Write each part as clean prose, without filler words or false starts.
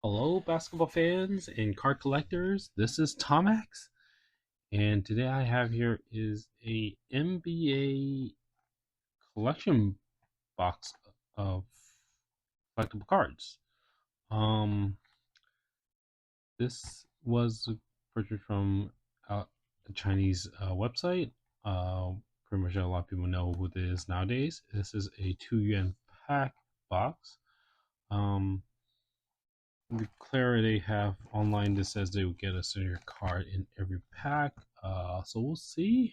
Hello, basketball fans and card collectors. This is Tomax, and today I have here is a NBA collection box of collectible cards. Um, this was purchased from a Chinese website. Uh, Pretty much a lot of people know who this is nowadays. This is a 2 yuan pack box. Um, The Clara they have online that says they will get a senior card in every pack. So we'll see.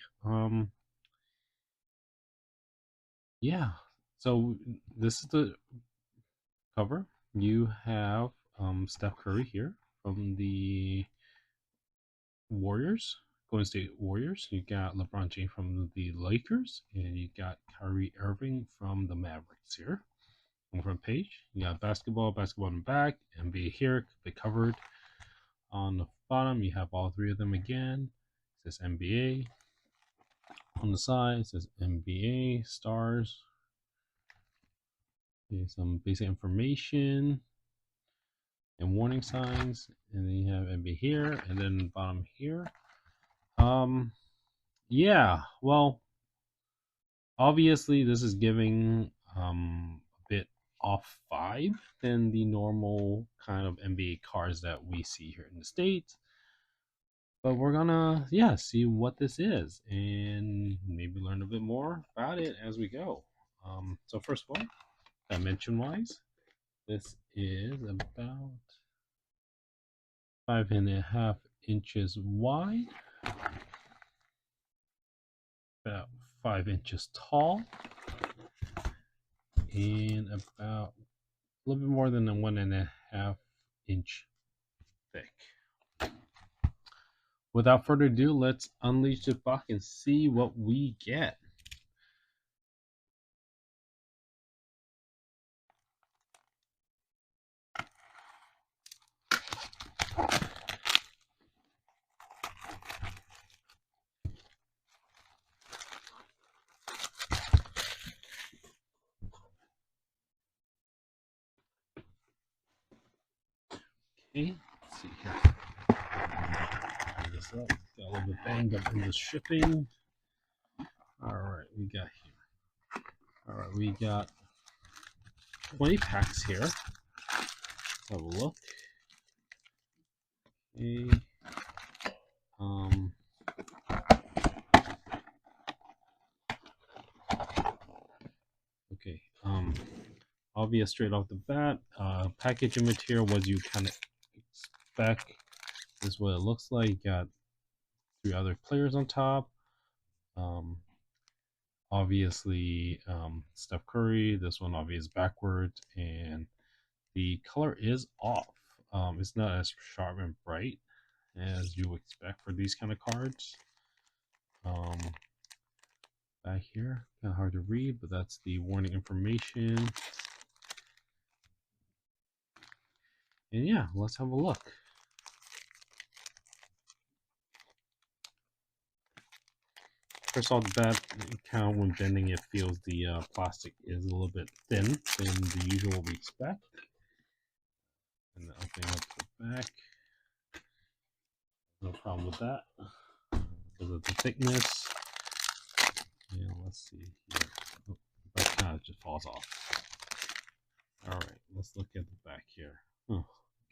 Yeah. So this is the cover. You have Steph Curry here from the Warriors, Golden State Warriors. You got LeBron James from the Lakers, and you got Kyrie Irving from the Mavericks here. On the front page, you got basketball in the back, NBA here, they covered. On the bottom, you have all three of them again. It says NBA. On the side, it says NBA stars. Here's some basic information and warning signs. And then you have NBA here, and then bottom here. Yeah, well, obviously, this is giving a bit off vibe than the normal kind of NBA cards that we see here in the States. But we're gonna, yeah, see what this is and maybe learn a bit more about it as we go. So first of all, dimension wise, this is about 5.5 inches wide, about 5 inches tall, and about a little bit more than a 1.5 inch thick. Without further ado, let's unleash the box and see what we get. Okay, let's see here. This up. Got a little bit banged up in the shipping. All right, we got here. All right, we got 20 packs here. Let's have a look. Okay. Um. Okay. Obvious straight off the bat. Packaging material, what you kind of expect. This is what it looks like. You got three other players on top. Um, obviously, Steph Curry. This one obviously backwards, and the color is off. It's not as sharp and bright as you expect for these kind of cards. Back here, kind of hard to read, but that's the warning information. And yeah, let's have a look. First off the bat, kind of when bending it feels the plastic is a little bit thin than the usual we expect. And then opening up the back, no problem with that. Because of the thickness. And let's see here. Oh, that kind of just falls off. Alright, let's look at the back here. Oh,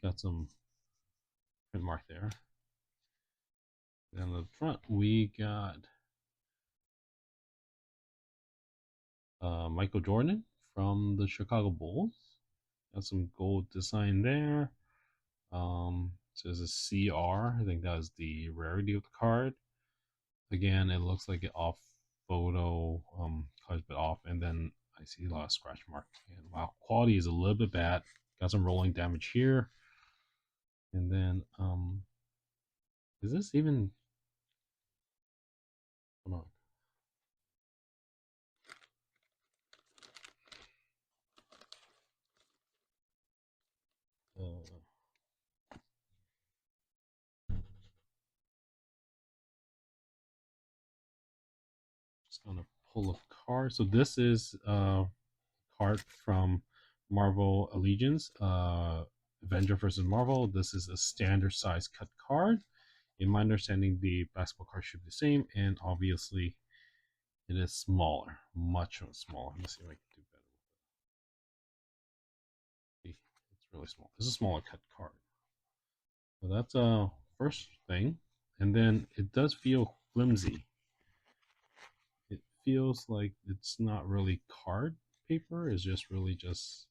got some print mark there. And on the front, we got Michael Jordan from the Chicago Bulls. Got some gold design there. Says a CR. I think that is the rarity of the card. Again, it looks like an off photo, quite a bit off, and then I see a lot of scratch mark. And wow, quality is a little bit bad. Got some rolling damage here. And then, is this even? Come on. Just gonna pull a card. So this is card from Marvel Allegiance, Avenger versus Marvel. This is a standard size cut card. In my understanding, the basketball card should be the same, and obviously, it is smaller, much smaller. Let me see if I can do better with it. It's really small. This is a smaller cut card. So that's first thing, and then it does feel flimsy. It feels like it's not really card paper. It's just really just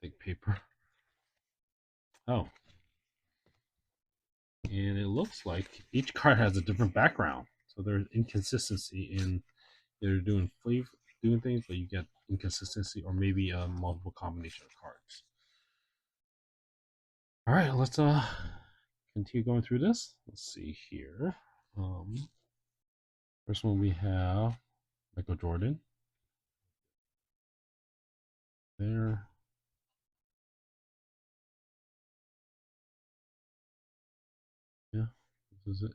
thick paper. Oh, and it looks like each card has a different background, so there's inconsistency in they're doing things, but you get inconsistency or maybe a multiple combination of cards. All right, let's continue going through this. Let's see here. First one we have Michael Jordan. There. Yeah, this is it.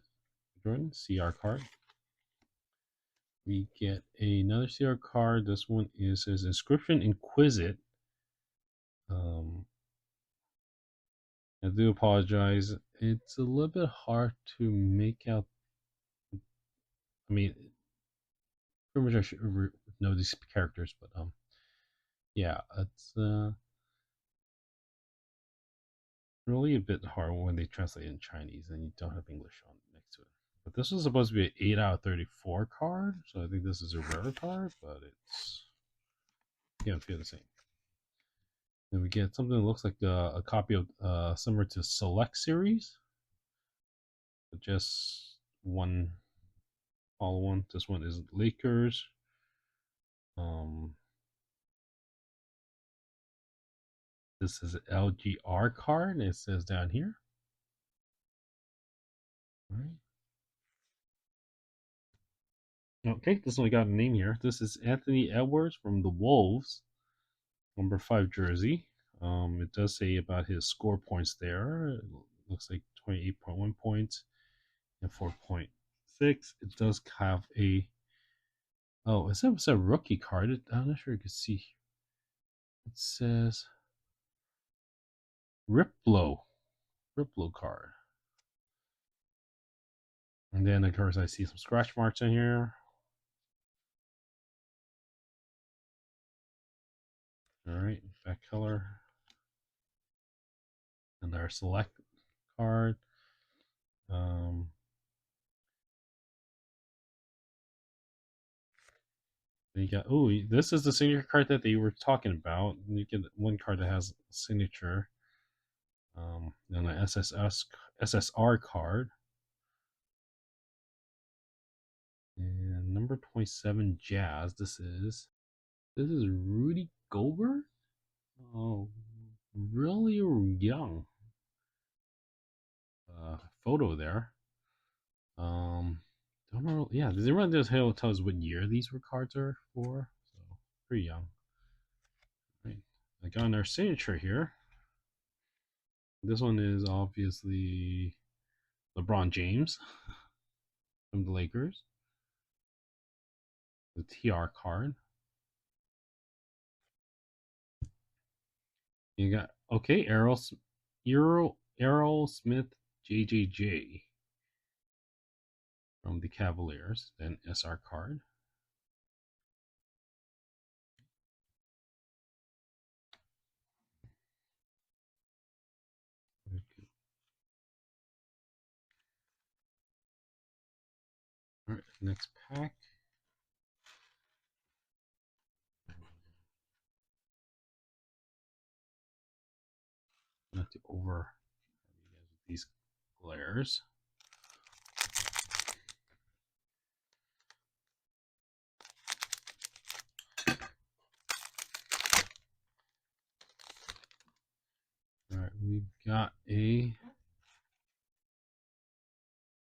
Jordan CR card. We get another CR card. This one is says Inscription Inquisit. I do apologize. It's a little bit hard to make out. I mean, pretty much I should know these characters, but yeah, it's really a bit hard when they translate in Chinese and you don't have English on next to it. But this is supposed to be an 8 out of 34 card, so I think this is a rare card, but it's can't feel the same. Then we get something that looks like a copy of similar to Select Series, but just one follow one. This one is Lakers. This is an LGR card. It says down here. All right. Okay, this one got a name here. This is Anthony Edwards from the Wolves, number 5 jersey. It does say about his score points there. It looks like 28.1 points and 4.6. It does have a it's a rookie card. I'm not sure you can see. It says Ripblow card. And then of course I see some scratch marks in here. All right, back color. And our select card. Um, you got this is the signature card that they were talking about. You get one card that has signature. Then an SSR card. And number 27 Jazz. This is Rudy Gobert. Oh, really young. Photo there. Don't know. Yeah, does anyone just tell us what year these cards are for? So pretty young. Right. I got our signature here. This one is obviously LeBron James from the Lakers. The TR card. You got Errol Smith JJJ from the Cavaliers. Then SR card. All right, next pack. Not to over these glares. All right, we've got a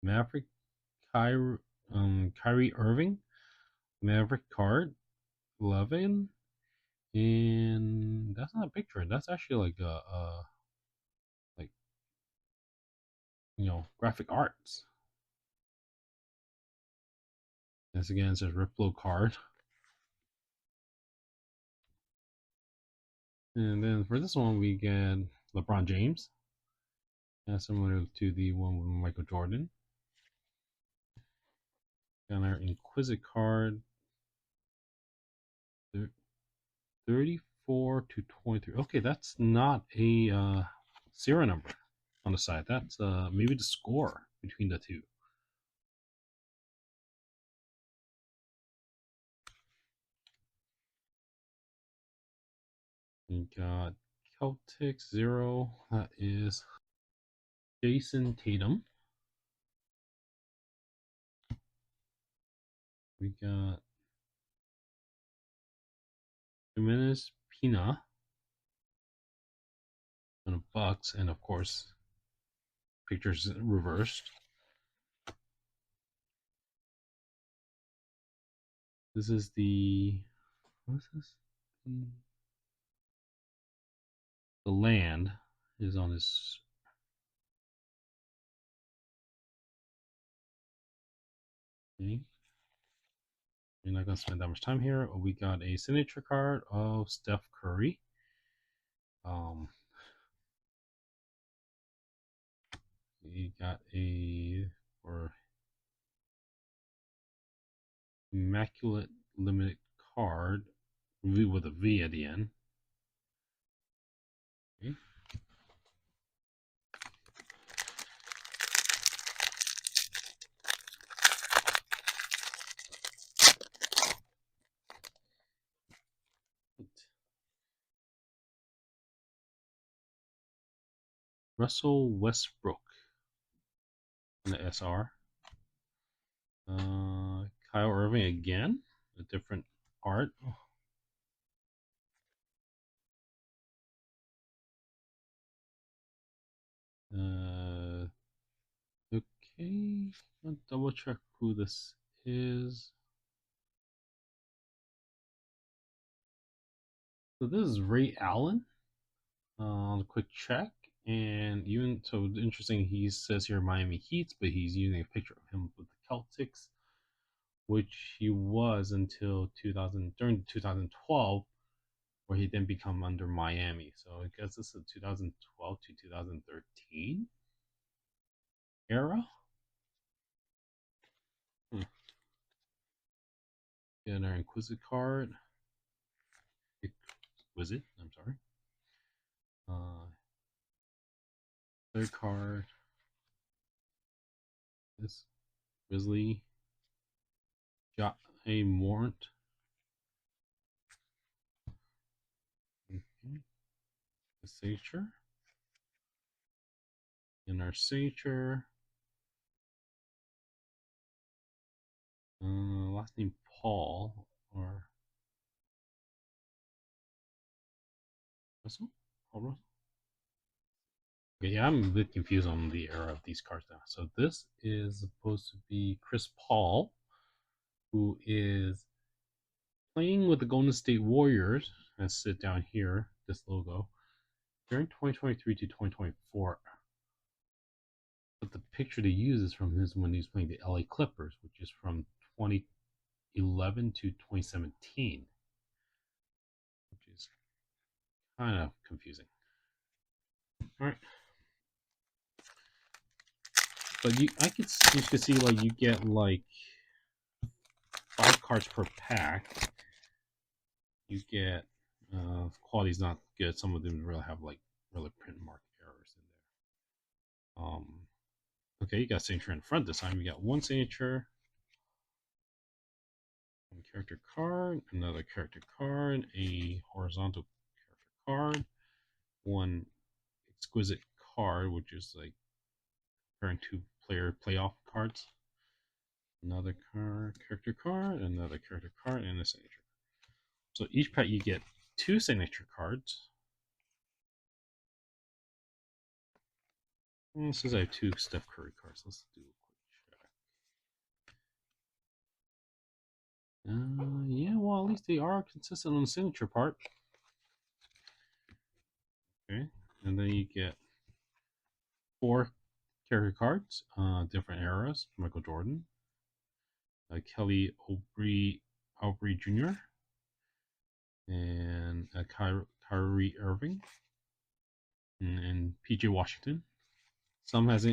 Maverick Kyrie Irving Maverick card 11, and that's not a picture. That's actually like like graphic arts. This again it says Riplo card. And then for this one we get LeBron James Similar to the one with Michael Jordan. Got our Inquisit card, 34 to 23. Okay, that's not a serial number on the side. That's maybe the score between the two. We got Celtics 0. That is Jason Tatum. We got Jimenez Pina on the Bucks, and of course, pictures reversed. This is the what's this? The land is on his. Okay. We're not gonna spend that much time here. We got a signature card of Steph Curry. Um, we got a or immaculate limited card with a V at the end. Okay. Russell Westbrook in the SR. Kyle Irving again, a different art. Uh, okay, I'll double check who this is. So this is Ray Allen. On a quick check, and even so, interesting. He says here Miami Heat, but he's using a picture of him with the Celtics, which he was until 2000 during 2012, where he then become under Miami. So I guess this is 2012 to 2013 era. Hmm. Get our Inquisit card. Exquisite. I'm sorry. Third card. This Grizzly. A Morant. Okay. The signature. In our signature. Last name Paul or Russell? Paul Russell? Okay, yeah, I'm a bit confused on the era of these cards now. So this is supposed to be Chris Paul, who is playing with the Golden State Warriors. Let's sit down here, this logo, during 2023 to 2024. But the picture they use is from his when he's playing the LA Clippers, which is from 2011 to 2017, which is kind of confusing. All right. But you could see like you get like 5 cards per pack. You get quality's not good. Some of them really have like really print mark errors in there. Okay, you got signature in front this time. You got one signature, one character card, another character card, a horizontal character card, one exquisite card, which is like comparing 2-player playoff cards. Another character card, another character card, and a signature. So each pack you get 2 signature cards. And it says I have 2 Steph Curry cards. Let's do a quick check. Yeah, well, at least they are consistent on the signature part. Okay, and then you get 4 character cards, different eras. Michael Jordan, Kelly Oubre Jr., and Kyrie Irving, and PJ Washington. Some has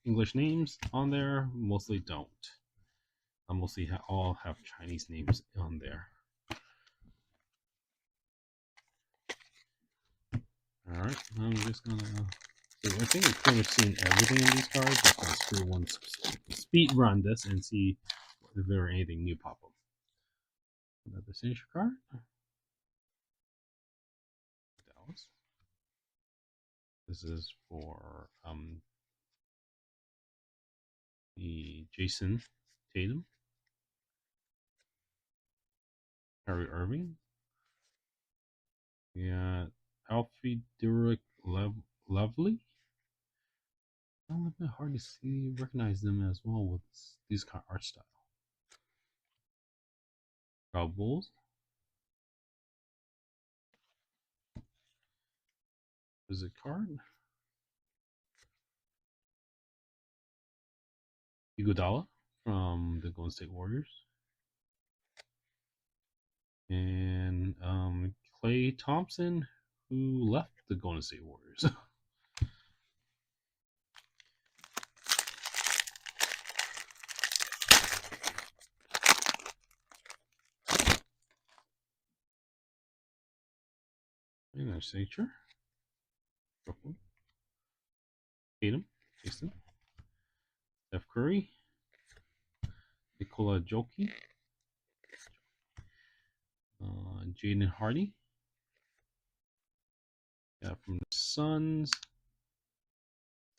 English names on there, mostly don't. Mostly all have Chinese names on there. All right, I'm just gonna. So I think we've pretty much seen everything in these cards. Just gonna screw one speed run this and see if there are anything new pop up. Another signature card. Dallas. This is for the Jason Tatum, Harry Irving. We got Alfie Durek Lovely. A little bit hard to see, recognize them as well with these kind of art style. Bulls. Is it card? Iguodala from the Golden State Warriors. And Klay Thompson, who left the Golden State Warriors. And their signature. Brooklyn. Tatum, Jason. Steph Curry. Nikola Jokic. Jaden Hardy. Yeah, from the Suns.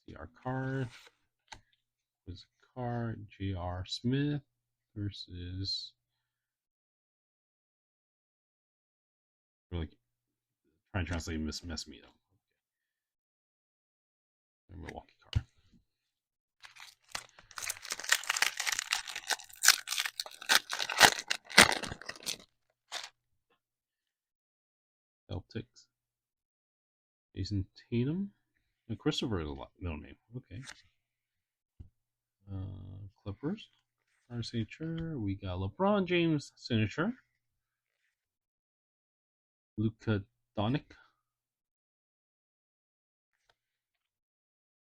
See our card. Was card J.R. Smith versus really trying to translate mess me up. Milwaukee card. Celtics. Jason Tatum. And Christopher is a middle name. Okay. Clippers. Our signature. We got LeBron James signature. Luka Doncic.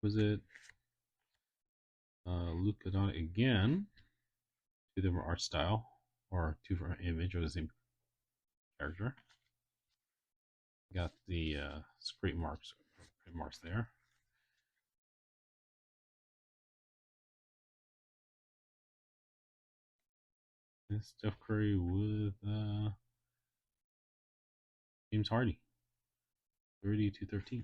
Was it Luka Doncic again? Two different art style or two different image of the same character. Got the scrape marks there. And Steph Curry with James Hardy. 30-13.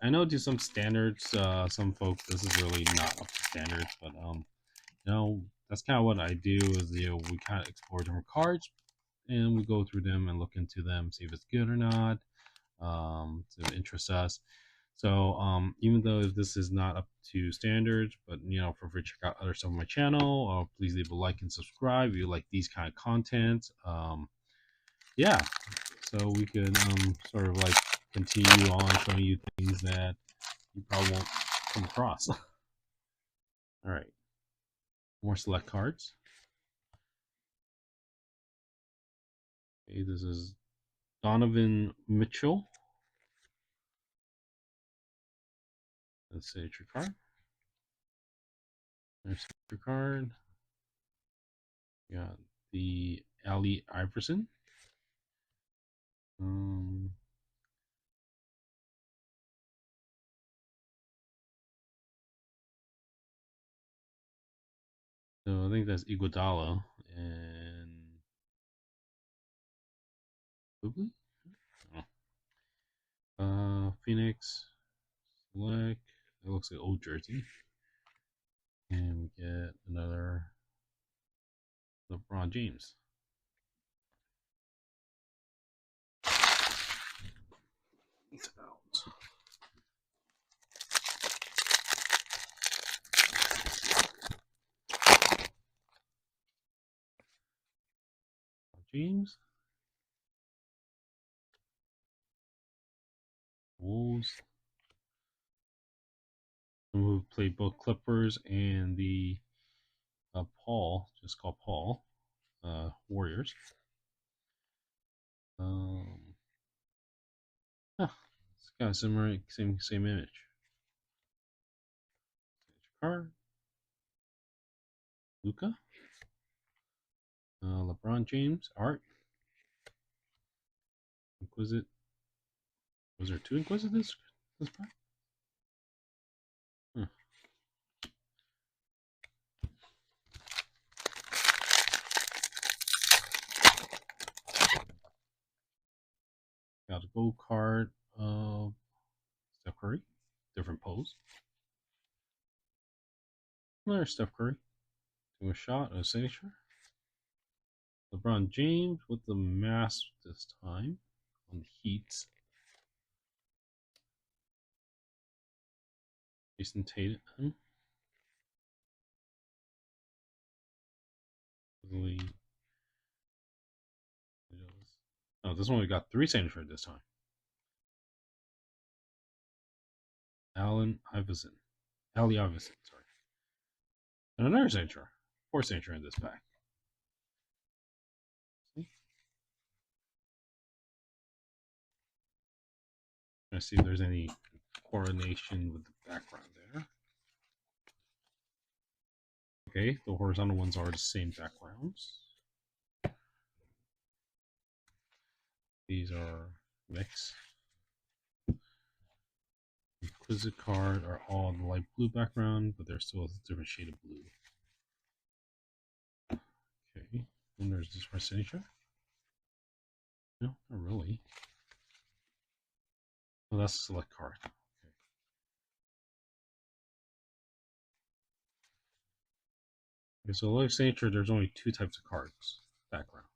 I know to some standards, some folks, this is really not up to standards, but that's kind of what I do is we kind of explore different cards and we go through them and look into them, see if it's good or not, if it interests us. So even though this is not up to standards, but feel free to check out other stuff on my channel. Please leave a like and subscribe if you like these kind of content. Yeah, so we could sort of like continue on showing you things that you probably won't come across. All right, more select cards. Okay, this is Donovan Mitchell. The signature card. There's signature card. We got the Ali Iverson. So I think that's Iguodala and Bublé. Phoenix select. It looks like old jersey, and we get another LeBron James. James. Wolves. Who played both Clippers and the Paul, just called Paul. warriors. Um, it's kind of similar, same image. Card, Luca, LeBron James, art, Inquisit. Was there two Inquisit this pack? Huh. Got a gold card of Steph Curry, different pose. Another Steph Curry, doing a shot, a signature. LeBron James with the mask this time on the Heat. Jason Tatum. Oh, this one we got three signatures this time. Allen Iverson. Ali Iverson, sorry. And another signature. Four signature in this pack. See? Trying to see if there's any coordination with the background there. Okay, the horizontal ones are the same backgrounds. These are mixed. Inquisitive card are all the light blue background, but they're still a different shade of blue. Okay, and there's this for signature. No, not really. Oh, that's a select card. Okay. Okay, so like signature, there's only two types of cards. Background.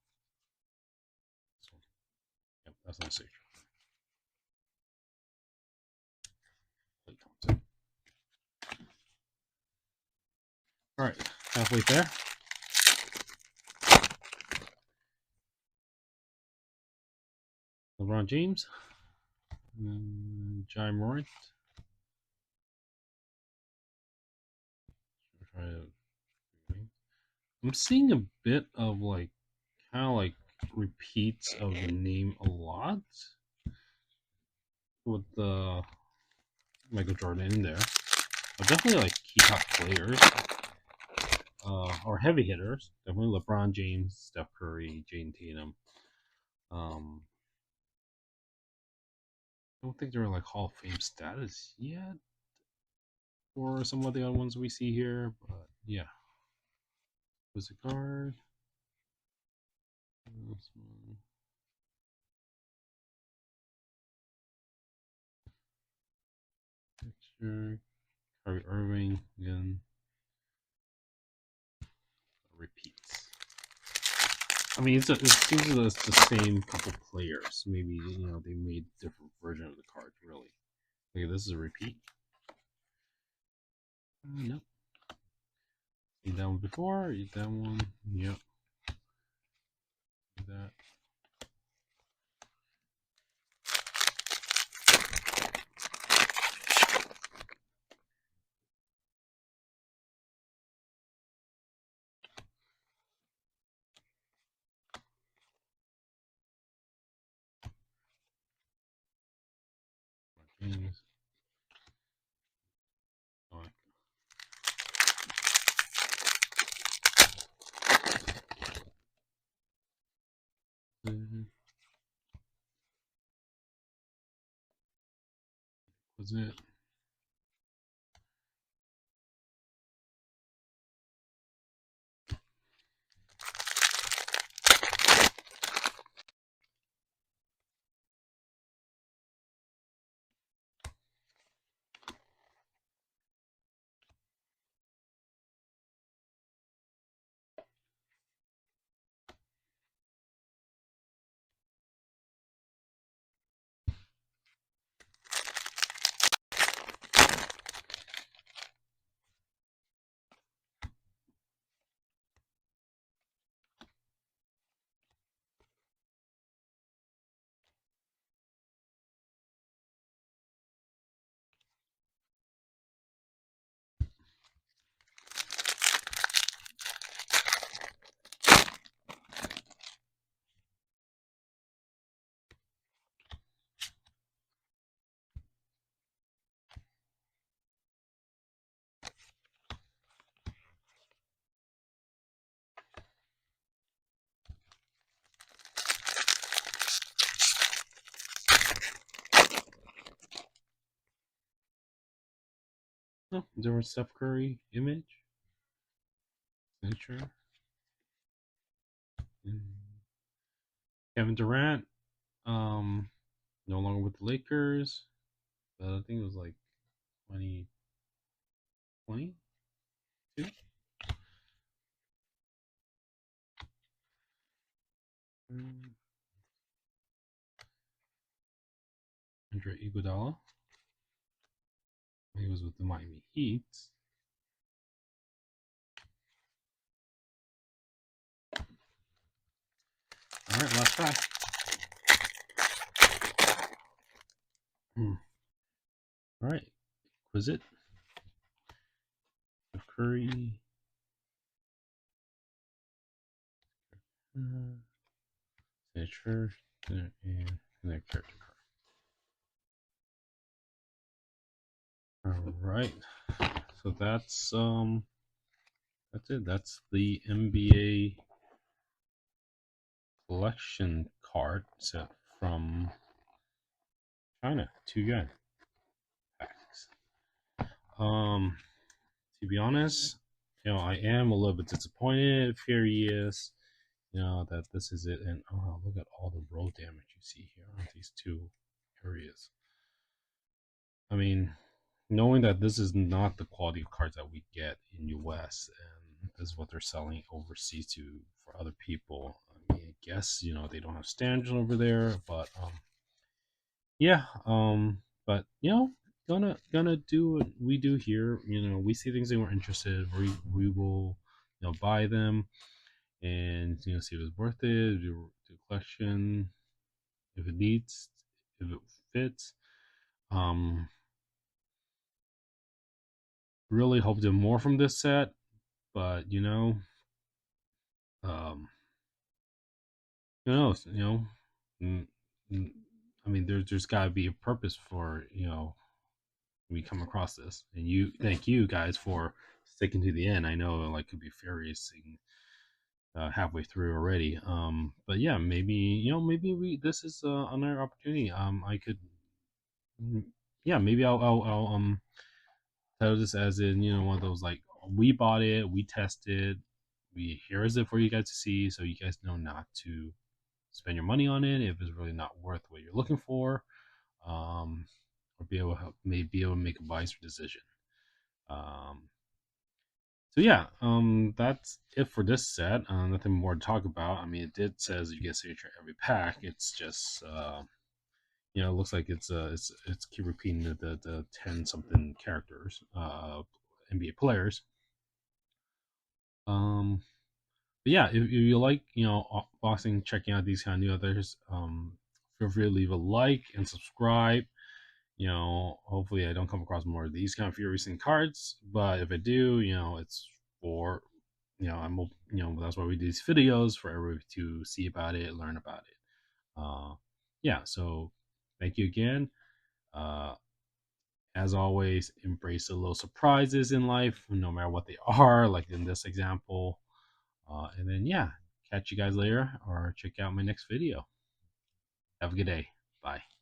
So, yep, that's not a signature. All right, halfway there. LeBron James, Jai Morant. I'm seeing a bit of like kind of like repeats of the name a lot with the Michael Jordan in there. But definitely like key top players or heavy hitters. Definitely LeBron James, Steph Curry, Jaden Tatum. I don't think they're like Hall of Fame status yet for some of the other ones we see here, but yeah. Was a guard. This one. Picture. Kyrie Irving again. Repeats. I mean, it seems like it's the same couple players. Maybe they made different version of the card. Really. Okay, this is a repeat. Nope. Eat that one before. Eat that one. Yep. That. James. Oh, was it? Oh, different Steph Curry image, signature. And Kevin Durant, um, no longer with the Lakers. But I think it was like 2022. Andre Iguodala. He was with the Miami Heat. All right, last pack. All right, was it Curry? Signature and their character card. All right, so that's it. That's the NBA collection card set from China. 2 yuan packs. To be honest, I am a little bit disappointed, furious, that this is it. And oh, look at all the road damage you see here on these two areas. I mean, knowing that this is not the quality of cards that we get in US and this is what they're selling overseas to for other people. I mean, I guess they don't have standards over there, but yeah, but gonna do what we do here. We see things that we're interested. We will buy them and see if it's worth it. Do collection if it needs, if it fits. Um, really hope to more from this set, but um, who knows? Mm, mm, I mean, there's got to be a purpose for we come across this, and thank you guys for sticking to the end. I know like could be furious halfway through already. But yeah, maybe we this is another opportunity. I could, mm, yeah, maybe I'll title this as in one of those like we bought it, we tested, we here is it for you guys to see, so you guys know not to spend your money on it if it's really not worth what you're looking for, um, or maybe be able to make a wise decision. Um, so yeah, that's it for this set. Nothing more to talk about. I mean, it did says you get signature every pack. It's just it looks like it's keep repeating the 10 something characters, NBA players. Um, but yeah, if you like boxing, checking out these kind of new others, feel free to leave a like and subscribe. Hopefully I don't come across more of these kind of furious cards, but if I do, it's for I'm that's why we do these videos for everybody to see about it, learn about it. Yeah, so thank you again. Uh, as always, embrace the little surprises in life, no matter what they are, like in this example. And then yeah, catch you guys later or check out my next video. Have a good day. Bye.